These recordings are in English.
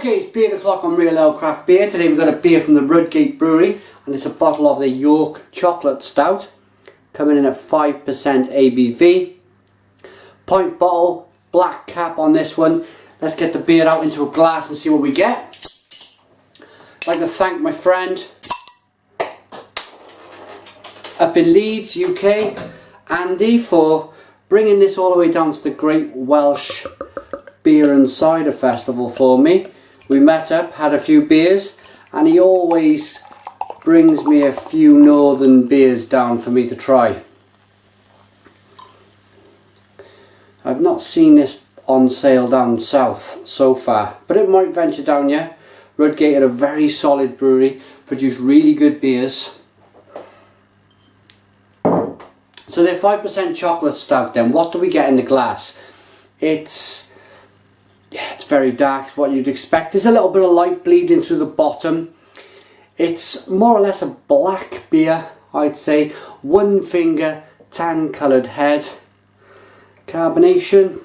Okay, it's beer o'clock on Real Ale Craft Beer. Today we've got a beer from the Rudgate Brewery, and it's a bottle of the York Chocolate Stout, coming in at 5% ABV. Pint bottle, black cap on this one. Let's get the beer out into a glass and see what we get. I'd like to thank my friend up in Leeds, UK, Andy, for bringing this all the way down to the Great Welsh Beer and Cider Festival for me. We met up, had a few beers, and he always brings me a few northern beers down for me to try. I've not seen this on sale down south so far, but it might venture down here. Rudgate are a very solid brewery, produce really good beers. So they're 5% chocolate stout then. What do we get in the glass? It's very dark, it's what you'd expect. There's a little bit of light bleeding through the bottom. It's more or less a black beer, I'd say. One finger, tan coloured head. Carbonation.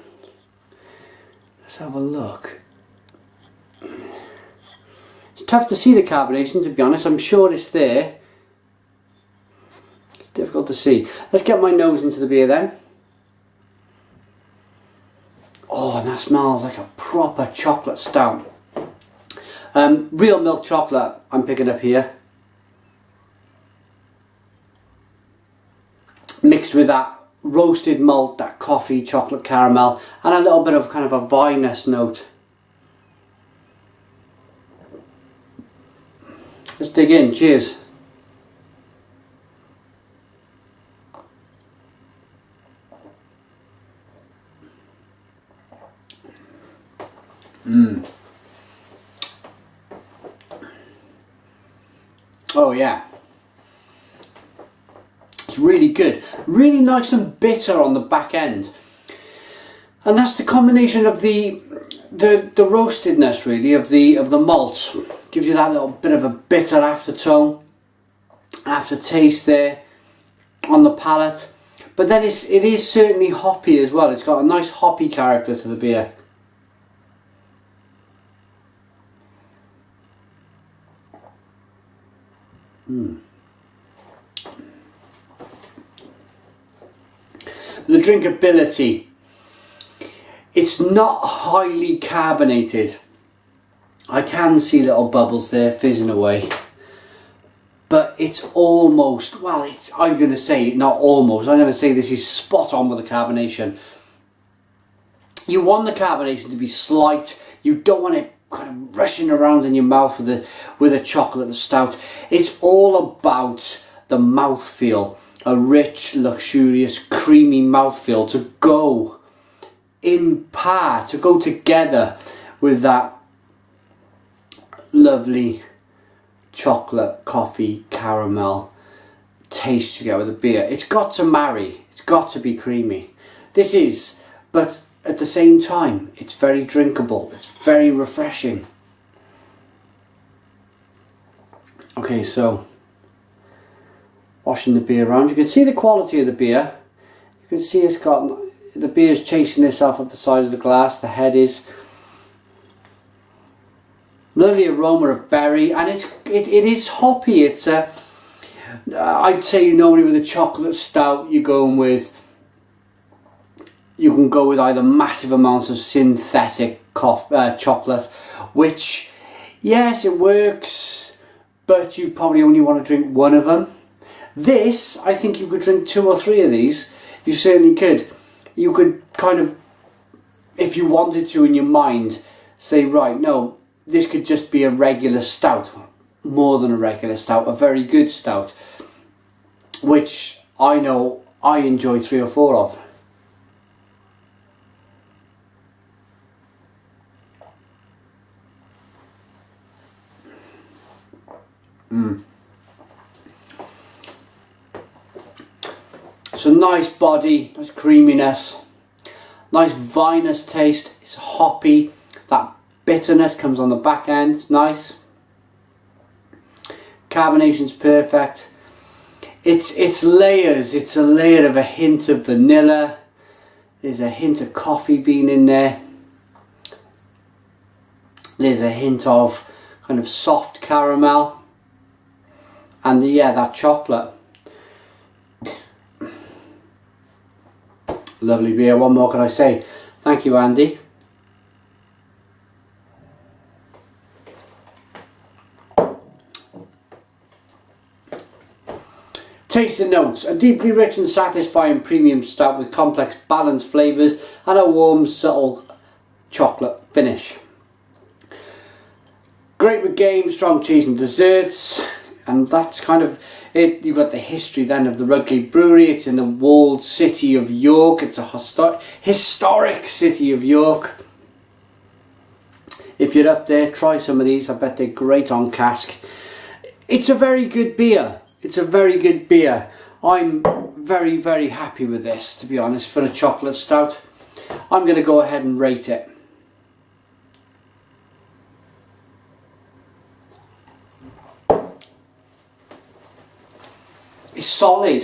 Let's have a look. It's tough to see the carbonation, to be honest. I'm sure it's there. It's difficult to see. Let's get my nose into the beer then. Oh, and that smells like a proper chocolate stout. Real milk chocolate I'm picking up here. Mixed with that roasted malt, that coffee, chocolate caramel, and a little bit of kind of a vinous note. Let's dig in. Cheers. Oh yeah, it's really good, really nice and bitter on the back end, and that's the combination of the roastedness really of the malt. Gives you that little bit of a bitter aftertone, aftertaste there on the palate, but then it is certainly hoppy as well. It's got a nice hoppy character to the beer. The drinkability, it's not highly carbonated. I can see little bubbles there fizzing away, but it's almost, well, I'm going to say not almost, I'm going to say this is spot on with the carbonation. You want the carbonation to be slight. You don't want it kind of rushing around in your mouth with a chocolate stout. It's all about the mouthfeel, a rich, luxurious, creamy mouthfeel to go in par, to go together with that lovely chocolate, coffee, caramel taste together with the beer. It's got to marry, it's got to be creamy. This is, but at the same time, it's very drinkable. It's very refreshing. Okay, so washing the beer around, you can see the quality of the beer. You can see it's got, the beer's chasing itself up the side of the glass. The head is lovely aroma of berry, and it is hoppy. It's I'd say normally with a chocolate stout you're going with. You can go with either massive amounts of synthetic chocolate, which, yes, it works, but you probably only want to drink one of them. This, I think you could drink 2 or 3 of these. You certainly could. You could kind of, if you wanted to in your mind, say, right, no, this could just be a regular stout, more than a regular stout, a very good stout, which I know I enjoy 3 or 4 of. So nice body, nice creaminess, nice vinous taste. It's hoppy. That bitterness comes on the back end. It's nice. Carbonation's perfect. It's layers. It's a layer of a hint of vanilla. There's a hint of coffee bean in there. There's a hint of kind of soft caramel, and yeah, that chocolate. Lovely beer. What more can I say? Thank you, Andy. Tasting notes: a deeply rich and satisfying premium stout with complex balanced flavours and a warm subtle chocolate finish. Great with games, strong cheese and desserts, and that's kind of it. You've got the history then of the Rudgate Brewery. It's in the walled city of York. It's a historic city of York. If you're up there, try some of these. I bet they're great on cask. It's a very good beer. It's a very good beer. I'm very, very happy with this, to be honest, for a chocolate stout. I'm going to go ahead and rate it. It's solid,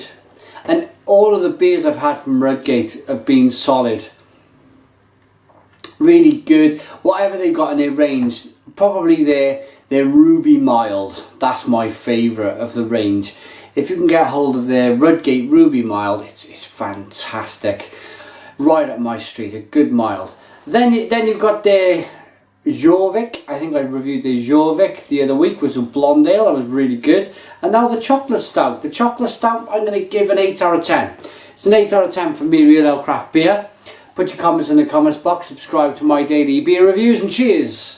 and all of the beers I've had from Rudgate have been solid. Really good. Whatever they've got in their range, probably their Ruby Mild. That's my favourite of the range. If you can get hold of their Rudgate Ruby Mild, it's fantastic. Right up my street, a good mild. Then you've got their Jorvik. I think I reviewed the Jorvik the other week, was a blonde ale. That was really good. And now the chocolate stout. The chocolate stout, I'm going to give an 8 out of 10. It's an 8 out of 10 for me, Real Ale Craft Beer. Put your comments in the comments box. Subscribe to my daily beer reviews, and cheers.